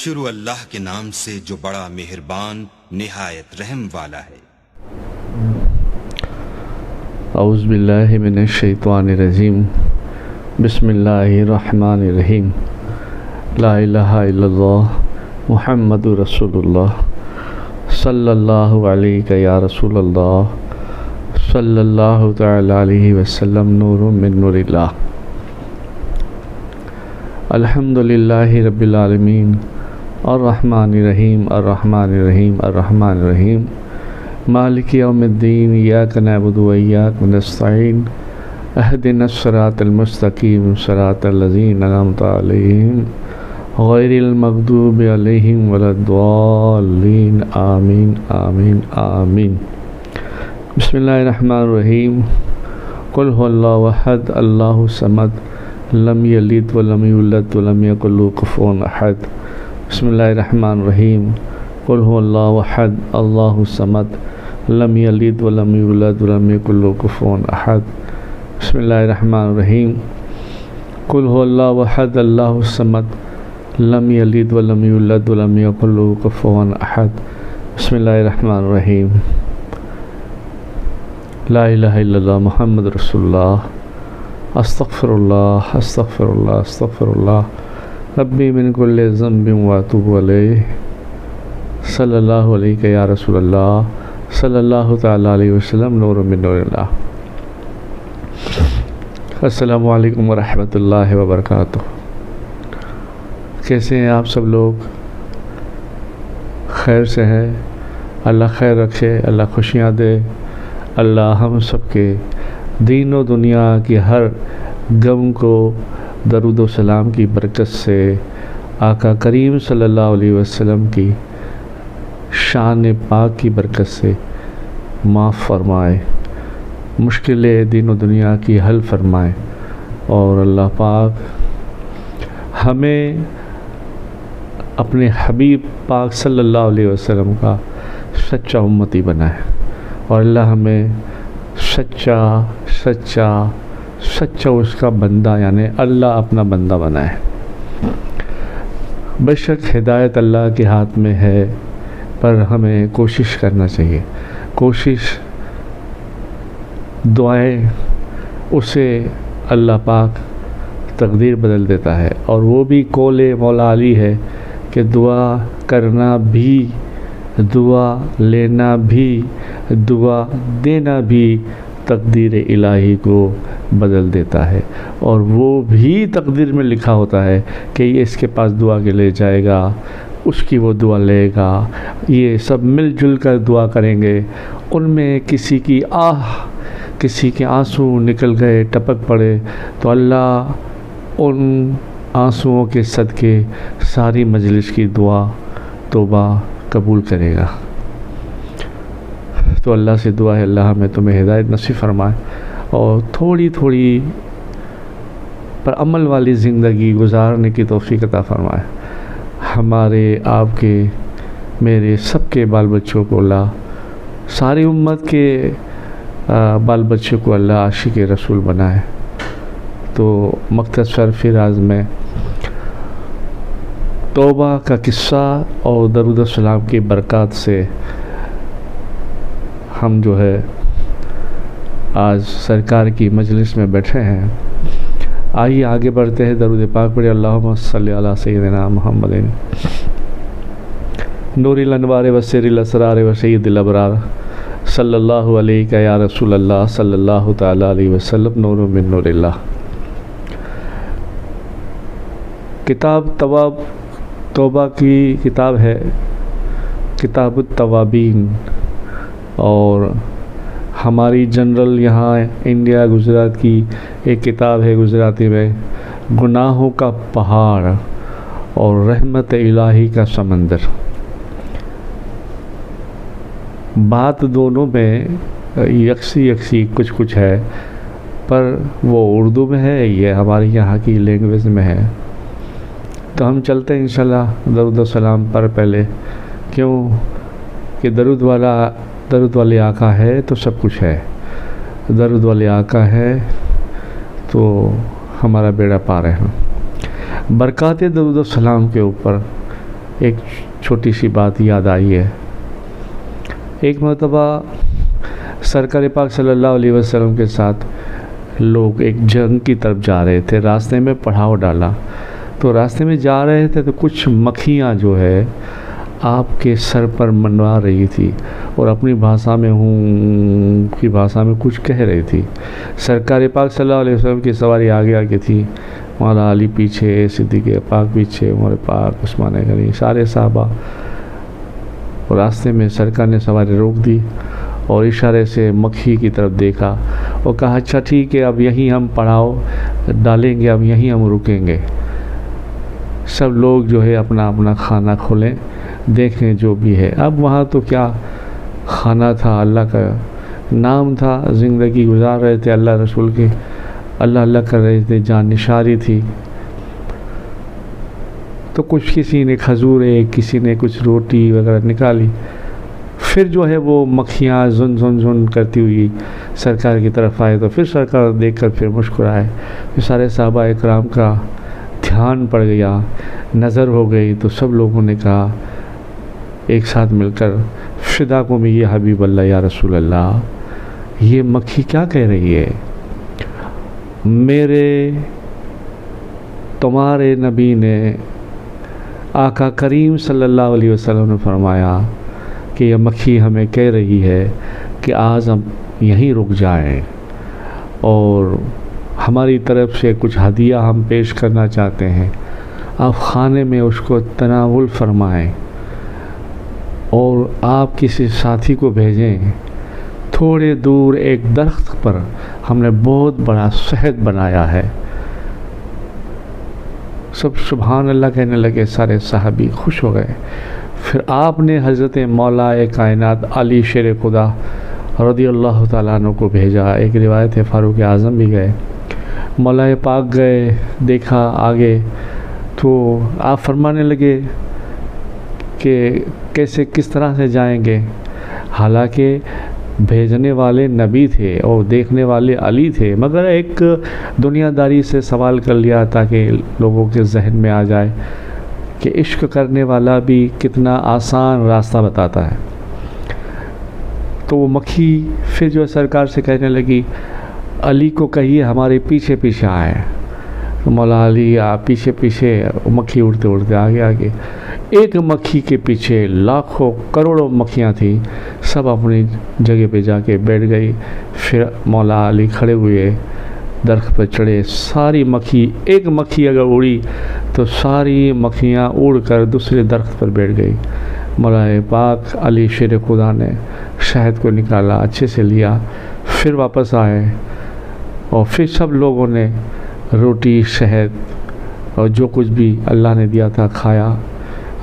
شروع اللہ کے نام سے جو بڑا مہربان نہایت رحم والا ہے۔ اعوذ باللہ من الشیطان الرجیم، بسم اللہ الرحمن الرحیم، لا الہ الا اللہ محمد رسول اللہ، صلی اللہ علیہ یا رسول اللہ، صلی اللہ تعالی علیہ وسلم، نور من نور اللہ۔ الحمدللہ رب العالمین، الرحمن الرحیم الرحمن الرحیم الرحمن الرحیم، مالک یوم الدین، ایاک نعبد و ایاک نستعین، اہدنا الصراط المستقیم، صراط الذین انعمت علیہم غیر المغضوب علیہم ولا الضالین، آمین آمین آمین۔ بسم اللہ الرحمن الرحیم، قل هو اللہ احد اللہ الصمد لم یلد ولم یولد ولم یکن له کفوا احد۔ بسم اللہ الرحمن الرحیم، قل هو اللہ احد اللہ الصمد لم یلد ولم یولد ولم یکن له کفوا احد۔ بسم اللہ الرحمن الرحیم، قل هو اللہ احد اللہ الصمد لم یلد ولم یولد ولم یکن له کفوا احد۔ بسم اللہ الرحمن الرحیم، لا الہ الا اللہ محمد رسول اللہ، استغفر اللہ استغفر اللہ استغفر اللہ، ربی من کل ذنب واتوب علیہ، صلی اللہ علیہ یا رسول اللہ، صلی اللہ تعالی علیہ وسلم، نور من نور اللہ۔ السلام علیکم ورحمۃ اللہ وبرکاتہ۔ کیسے ہیں آپ سب لوگ؟ خیر سے ہیں؟ اللہ خیر رکھے، اللہ خوشیاں دے، اللہ ہم سب کے دین و دنیا کی ہر غم کو درود و سلام کی برکت سے آقا کریم صلی اللہ علیہ وسلم کی شان پاک کی برکت سے معاف فرمائے، مشکل دین و دنیا کی حل فرمائے، اور اللہ پاک ہمیں اپنے حبیب پاک صلی اللہ علیہ وسلم کا سچا امتی بنائے، اور اللہ ہمیں سچا سچا سچا اس کا بندہ، یعنی اللہ اپنا بندہ بنائے۔ بے شک ہدایت اللہ کے ہاتھ میں ہے، پر ہمیں کوشش کرنا چاہیے، کوشش دعائیں، اسے اللہ پاک تقدیر بدل دیتا ہے، اور وہ بھی قول مولا علی ہے کہ دعا کرنا بھی، دعا لینا بھی، دعا دینا بھی تقدیر الہی کو بدل دیتا ہے، اور وہ بھی تقدیر میں لکھا ہوتا ہے کہ یہ اس کے پاس دعا کے لے جائے گا، اس کی وہ دعا لے گا، یہ سب مل جل کر دعا کریں گے، ان میں کسی کی کسی کے آنسو نکل گئے، ٹپک پڑے، تو اللہ ان آنسوؤں کے صدقے ساری مجلس کی دعا توبہ قبول کرے گا۔ تو اللہ سے دعا ہے اللہ ہمیں تمہیں ہدایت نصیب فرمائے، اور تھوڑی تھوڑی پر عمل والی زندگی گزارنے کی توفیق عطا فرمائے۔ ہمارے، آپ کے، میرے، سب کے بال بچوں کو اللہ، ساری امت کے بال بچوں کو اللہ عاشق رسول بنائے۔ تو مختصر فراز میں توبہ کا قصہ اور درود السلام کی برکات سے ہم جو ہے آج سرکار کی مجلس میں بیٹھے ہیں۔ آئیے آگے بڑھتے ہیں، درود پاک پڑھیں، اللہم صلی علی سیدنا محمد نور الانوار و سر الاسرار و سید الابرار، صلی اللہ علیہ یا رسول اللہ، صلی اللہ تعالی علیہ وسلم، نور من نور اللہ۔ کتاب توبہ کی کتاب ہے، کتاب التوابین، اور ہماری جنرل یہاں انڈیا گجرات کی ایک کتاب ہے گجراتی میں، گناہوں کا پہاڑ اور رحمت الہی کا سمندر۔ بات دونوں میں یکسی کچھ ہے، پر وہ اردو میں ہے، یہ ہماری یہاں کی لینگویج میں ہے۔ تو ہم چلتے ہیں انشاءاللہ درود و سلام پر پہلے، کیوں کہ درود والے آقا ہے تو سب کچھ ہے، درود والے آقا ہے تو ہمارا بیڑا پار ہے۔ برکات درود و سلام کے اوپر ایک چھوٹی سی بات یاد آئی ہے۔ ایک مرتبہ سرکار پاک صلی اللہ علیہ وسلم کے ساتھ لوگ ایک جنگ کی طرف جا رہے تھے، راستے میں پڑاؤ ڈالا، تو راستے میں جا رہے تھے تو کچھ مکھیاں جو ہے آپ کے سر پر منڈرا رہی تھی اور اپنی بھاشا میں کی بھاشا میں کچھ کہہ رہی تھی۔ سرکار پاک صلی اللہ علیہ وسلم کی سواری آگے آگے تھی، مولا علی پیچھے، صدیق پاک پیچھے، عمر پاک، عثمان غنی، سارے صحابہ۔ اور راستے میں سرکار نے سواری روک دی اور اشارے سے مکھی کی طرف دیکھا اور کہا اچھا ٹھیک ہے، اب یہیں ہم پڑاؤ ڈالیں گے، اب یہیں ہم رکیں گے۔ سب لوگ جو ہے اپنا اپنا کھانا کھولیں، دیکھیں جو بھی ہے۔ اب وہاں تو کیا کھانا تھا، اللہ کا نام تھا، زندگی گزار رہے تھے اللہ رسول کی، اللہ اللہ کر رہے تھے، جان نثاری تھی۔ تو کچھ کسی نے کھجورے، کسی نے کچھ روٹی وغیرہ نکالی، پھر جو ہے وہ مکھیاں زن زن زن کرتی ہوئی سرکار کی طرف آئے، تو پھر سرکار دیکھ کر پھر مسکرائے۔ پھر سارے صحابہ اکرام کا دھیان پڑ گیا، نظر ہو گئی، تو سب لوگوں نے کہا ایک ساتھ مل کر فداکم یا حبیب اللہ یا رسول اللہ، یہ مکھی کیا کہہ رہی ہے؟ تمہارے نبی نے، آقا کریم صلی اللہ علیہ وسلم نے فرمایا کہ یہ مکھی ہمیں کہہ رہی ہے کہ آج ہم یہیں رک جائیں اور ہماری طرف سے کچھ ہدیہ ہم پیش کرنا چاہتے ہیں، آپ خانے میں اس کو تناول فرمائیں اور آپ کسی ساتھی کو بھیجیں۔ تھوڑے دور ایک درخت پر ہم نے بہت بڑا شہد بنایا ہے۔ سب سبحان اللہ کہنے لگے، سارے صحابی خوش ہو گئے۔ پھر آپ نے حضرت مولا کائنات علی شیر خدا رضی اللہ تعالیٰ عنہ کو بھیجا۔ ایک روایت ہے فاروق اعظم بھی گئے، مولا پاک گئے، دیکھا آگے، تو آپ فرمانے لگے کہ کیسے کس طرح سے جائیں گے، حالانکہ بھیجنے والے نبی تھے اور دیکھنے والے علی تھے، مگر ایک دنیا داری سے سوال کر لیا تاکہ لوگوں کے ذہن میں آ جائے کہ عشق کرنے والا بھی کتنا آسان راستہ بتاتا ہے۔ تو وہ مکھی پھر جو سرکار سے کہنے لگی علی کو کہیے ہمارے پیچھے پیچھے آئے۔ مولا علی آپ پیچھے پیچھے، مکھی اڑتے اڑتے آگے آگے، ایک مکھی کے پیچھے لاکھوں کروڑوں مکھیاں تھیں، سب اپنی جگہ پہ جا کے بیٹھ گئی۔ پھر مولا علی کھڑے ہوئے، درخت پر چڑھے، ساری مکھی، ایک مکھی اگر اڑی تو ساری مکھیاں اڑ کر دوسرے درخت پر بیٹھ گئی۔ مولا پاک علی شیر خدا نے شہد کو نکالا، اچھے سے لیا، پھر واپس آئے اور پھر سب لوگوں نے روٹی، شہد اور جو کچھ بھی اللہ نے دیا تھا کھایا،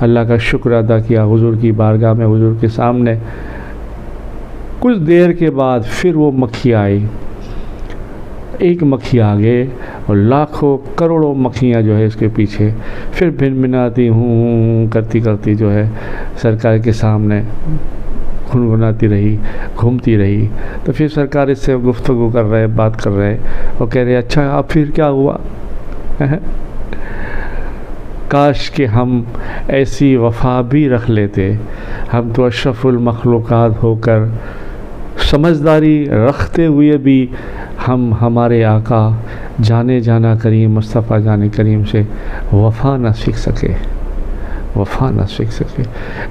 اللہ کا شکر ادا کیا حضور کی بارگاہ میں، حضور کے سامنے۔ کچھ دیر کے بعد پھر وہ مکھی آئی، ایک مکھی آگے اور لاکھوں کروڑوں مکھیاں جو ہے اس کے پیچھے، پھر بھنبھناتی ہوں کرتی کرتی جو ہے سرکار کے سامنے گنگناتی رہی، گھومتی رہی۔ تو پھر سرکار اس سے گفتگو کر رہے، بات کر رہے اور کہہ رہے اچھا اب پھر کیا ہوا؟ کاش کہ ہم ایسی وفا بھی رکھ لیتے، ہم تو اشرف المخلوقات ہو کر سمجھداری رکھتے ہوئے بھی ہم ہمارے آقا جانے جانا کریم مصطفیٰ جانے کریم سے وفا نہ سیکھ سکے، وفا نہ سیکھ سکے۔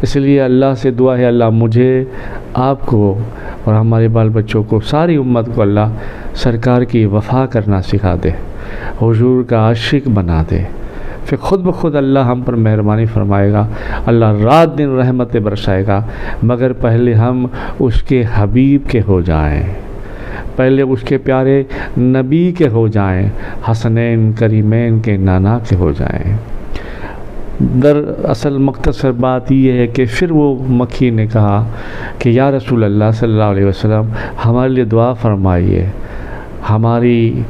اس لیے اللہ سے دعا ہے اللہ مجھے، آپ کو اور ہمارے بال بچوں کو، ساری امت کو اللہ سرکار کی وفا کرنا سکھا دے، حضور کا عاشق بنا دے، پھر خود بخود اللہ ہم پر مہربانی فرمائے گا، اللہ رات دن رحمتیں برسائے گا، مگر پہلے ہم اس کے حبیب کے ہو جائیں، پہلے اس کے پیارے نبی کے ہو جائیں، حسنین کریمین کے نانا کے ہو جائیں۔ دراصل مختصر بات یہ ہے کہ پھر وہ مکھی نے کہا کہ یا رسول اللہ صلی اللہ علیہ وسلم ہمارے لیے دعا فرمائیے، ہماری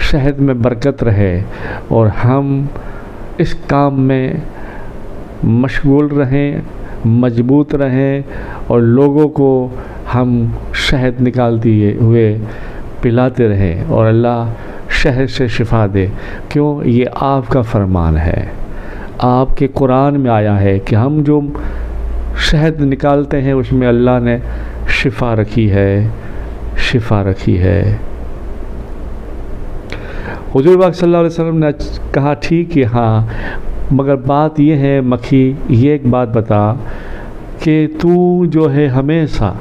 شہد میں برکت رہے اور ہم اس کام میں مشغول رہیں، مضبوط رہیں اور لوگوں کو ہم شہد نکالتے ہوئے پلاتے رہیں اور اللہ شہد سے شفا دے، کیوں؟ یہ آپ کا فرمان ہے، آپ کے قرآن میں آیا ہے کہ ہم جو شہد نکالتے ہیں اس میں اللہ نے شفا رکھی ہے، شفا رکھی ہے۔ حضور پاک صلی اللہ علیہ وسلم نے کہا ٹھیک ہے ہاں، مگر بات یہ ہے مکھی، یہ ایک بات بتا کہ تو جو ہے ہمیشہ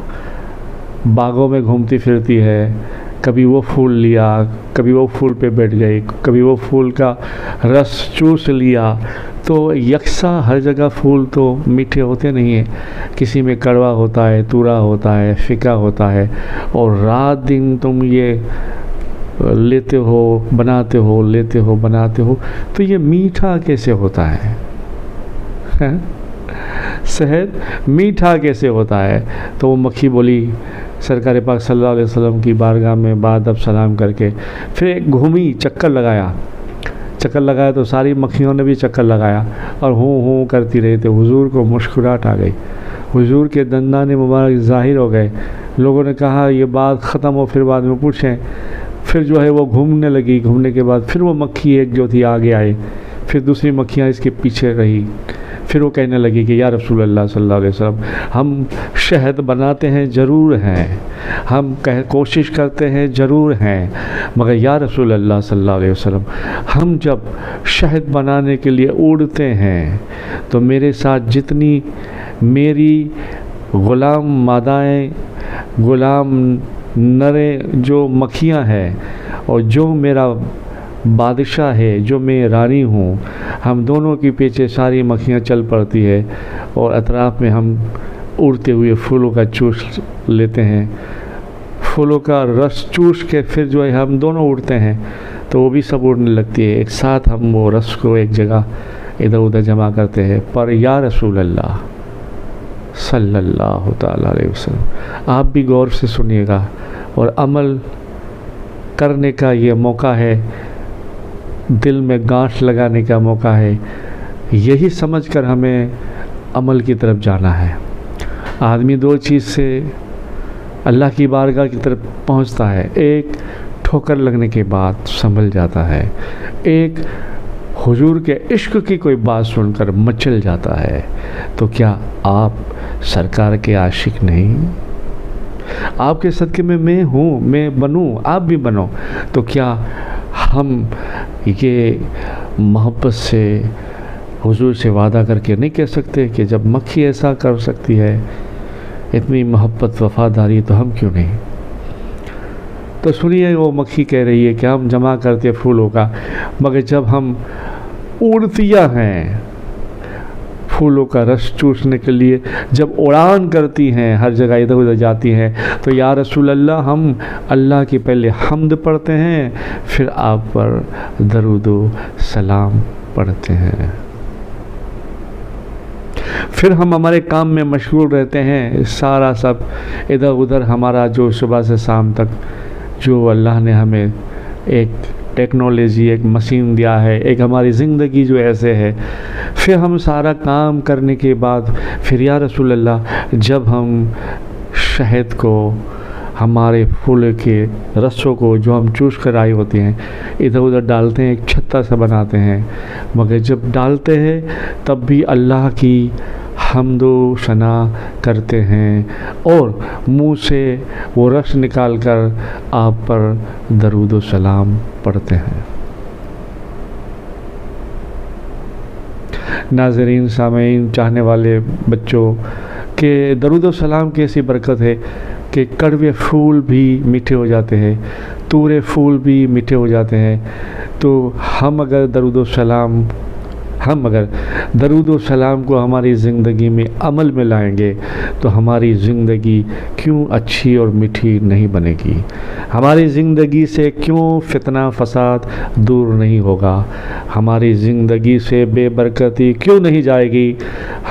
باغوں میں گھومتی پھرتی ہے، کبھی وہ پھول لیا، کبھی وہ پھول پہ بیٹھ گئی، کبھی وہ پھول کا رس چوس لیا، تو یکساں ہر جگہ پھول تو میٹھے ہوتے نہیں ہیں، کسی میں کڑوا ہوتا ہے، تورا ہوتا ہے، فیکا ہوتا ہے، اور رات دن تم یہ لیتے ہو بناتے ہو، لیتے ہو بناتے ہو، تو یہ میٹھا کیسے ہوتا ہے؟ شہد میٹھا کیسے ہوتا ہے؟ تو وہ مکھی بولی، سرکار پاک صلی اللہ علیہ وسلم کی بارگاہ میں بعد اب سلام کر کے پھر ایک گھومی، چکر لگایا تو ساری مکھیوں نے بھی چکر لگایا اور ہوں کرتی رہی، تو حضور کو مسکراہٹ آ گئی، حضور کے دندان مبارک ظاہر ہو گئے۔ لوگوں نے کہا یہ بات ختم ہو پھر بعد میں پوچھیں، پھر جو ہے وہ گھومنے لگی، گھومنے کے بعد پھر وہ مکھی ایک جو تھی آگے آئی، پھر دوسری مکھیاں اس کے پیچھے رہی، پھر وہ کہنے لگی کہ یا رسول اللہ صلی اللہ علیہ وسلم، ہم شہد بناتے ہیں ضرور ہیں، ہم کوشش کرتے ہیں ضرور ہیں، مگر یا رسول اللہ صلی اللہ علیہ وسلم، ہم جب شہد بنانے کے لیے اڑتے ہیں تو میرے ساتھ جتنی میری غلام مادائیں، غلام نرے جو مکھیاں ہیں، اور جو میرا بادشاہ ہے، جو میں رانی ہوں، ہم دونوں کے پیچھے ساری مکھیاں چل پڑتی ہے، اور اطراف میں ہم اڑتے ہوئے پھولوں کا چوس لیتے ہیں، پھولوں کا رس چوس کے پھر جو ہے ہم دونوں اڑتے ہیں، تو وہ بھی سب اڑنے لگتی ہے، ایک ساتھ ہم وہ رس کو ایک جگہ ادھر ادھر جمع کرتے ہیں۔ پر یا رسول اللہ صلی اللہ تعالیٰ علیہ وسلم، آپ بھی غور سے سنیے گا، اور عمل کرنے کا یہ موقع ہے، دل میں گانٹھ لگانے کا موقع ہے، یہی سمجھ کر ہمیں عمل کی طرف جانا ہے۔ آدمی دو چیز سے اللہ کی بارگاہ کی طرف پہنچتا ہے، ایک ٹھوکر لگنے کے بعد سنبھل جاتا ہے، ایک حضور کے عشق کی کوئی بات سن کر مچل جاتا ہے۔ تو کیا آپ سرکار کے عاشق نہیں؟ آپ کے صدقے میں ہوں، میں بنوں، آپ بھی بنو، تو کیا ہم یہ محبت سے حضور سے وعدہ کر کے نہیں کہہ سکتے کہ جب مکھی ایسا کر سکتی ہے، اتنی محبت وفاداری، تو ہم کیوں نہیں؟ تو سنیے، وہ مکھی کہہ رہی ہے کہ ہم جمع کرتے پھولوں کا، مگر جب ہم اڑتیاں ہیں پھولوں کا رس چوسنے کے لیے، جب اڑان کرتی ہیں، ہر جگہ ادھر ادھر جاتی ہیں، تو یا رسول اللہ، ہم اللہ کی پہلے حمد پڑھتے ہیں، پھر آپ پر درود و سلام پڑھتے ہیں، پھر ہم ہمارے کام میں مشغول رہتے ہیں، سارا سب ادھر ادھر ہمارا جو صبح سے شام تک جو اللہ نے ہمیں ایک ٹیکنالوجی، ایک مشین دیا ہے، ایک ہماری زندگی جو ایسے ہے، پھر ہم سارا کام کرنے کے بعد پھر یا رسول اللہ، جب ہم شہد کو، ہمارے پھول کے رسوں کو جو ہم چوس کر آئے ہوتے ہیں، ادھر ادھر ڈالتے ہیں، ایک چھتا سا بناتے ہیں، مگر جب ڈالتے ہیں تب بھی اللہ کی حمد و ثنا کرتے ہیں، اور منہ سے وہ رس نکال کر آپ پر درود و سلام پڑھتے ہیں۔ ناظرین، سامعین، چاہنے والے بچوں، کہ درود و سلام کی ایسی برکت ہے کہ کڑوے پھول بھی میٹھے ہو جاتے ہیں، تورے پھول بھی میٹھے ہو جاتے ہیں، تو ہم اگر درود و سلام کو ہماری زندگی میں عمل میں لائیں گے تو ہماری زندگی کیوں اچھی اور میٹھی نہیں بنے گی؟ ہماری زندگی سے کیوں فتنہ فساد دور نہیں ہوگا؟ ہماری زندگی سے بے برکتی کیوں نہیں جائے گی؟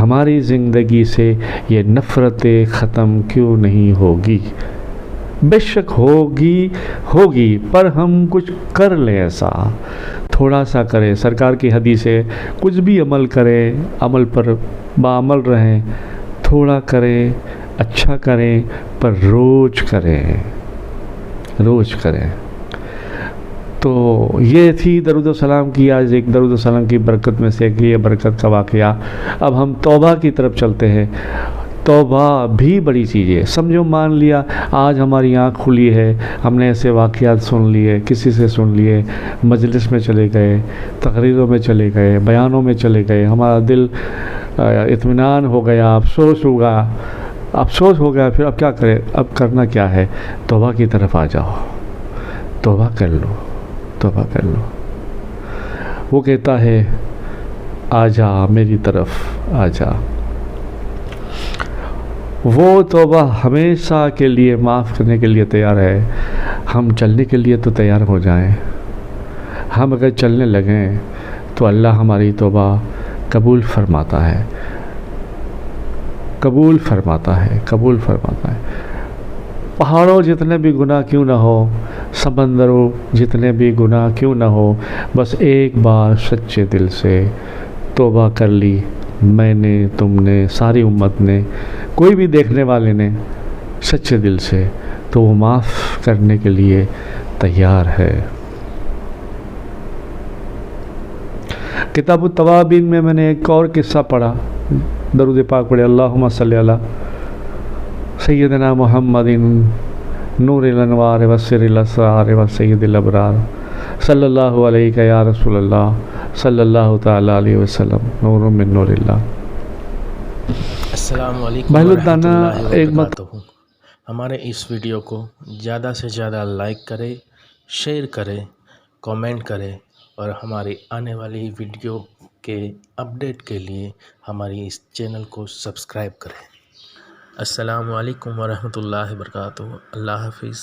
ہماری زندگی سے یہ نفرتیں ختم کیوں نہیں ہوگی؟ بے شک ہوگی، پر ہم کچھ کر لیں، ایسا تھوڑا سا کریں۔ سرکار کی حدیث ہے، کچھ بھی عمل کریں، عمل پر بعمل رہیں، تھوڑا کریں، اچھا کریں، پر روز کریں۔ تو یہ تھی درود و سلام کی آج ایک درود و سلام کی برکت میں سے ایک یہ برکت کا واقعہ۔ اب ہم توبہ کی طرف چلتے ہیں۔ توبہ بھی بڑی چیز ہے۔ سمجھو مان لیا آج ہماری آنکھ کھلی ہے، ہم نے ایسے واقعات سن لیے، کسی سے سن لیے، مجلس میں چلے گئے، تقریروں میں چلے گئے، بیانوں میں چلے گئے، ہمارا دل اطمینان ہو گیا، افسوس ہو گیا، پھر اب کیا کرے؟ اب کرنا کیا ہے؟ توبہ کی طرف آ جاؤ، توبہ کر لو، توبہ کر لو۔ وہ کہتا ہے آ جا میری طرف آ جا۔ وہ توبہ ہمیشہ کے لیے معاف کرنے کے لیے تیار ہے۔ ہم چلنے کے لیے تو تیار ہو جائیں۔ ہم اگر چلنے لگیں تو اللہ ہماری توبہ قبول فرماتا ہے، قبول فرماتا ہے، قبول فرماتا ہے۔ پہاڑوں جتنے بھی گناہ کیوں نہ ہو، سمندروں جتنے بھی گناہ کیوں نہ ہو، بس ایک بار سچے دل سے توبہ کر لی میں نے، تم نے، ساری امت نے، کوئی بھی دیکھنے والے نے سچے دل سے، تو وہ معاف کرنے کے لیے تیار ہے۔ کتاب التوابین میں نے ایک اور قصہ پڑھا، درود پاک پڑھے، اللہم صلی علی سیدنا محمد نور الانوار وسر الاسرار وسید الابرار صلی اللہ علیہ یا رسول اللہ صلی اللہ تعالی علیہ وسلم، نور من نور اللہ۔ السلام علیکم ورحمۃ اللہ وبرکاتہ۔ ہمارے اس ویڈیو کو زیادہ سے زیادہ لائک کرے، شیئر کرے، کومنٹ کرے، اور ہماری آنے والی ویڈیو کے اپڈیٹ کے لیے ہماری اس چینل کو سبسکرائب کریں۔ السلام علیکم ورحمۃ اللہ وبرکاتہ۔ اللہ حافظ۔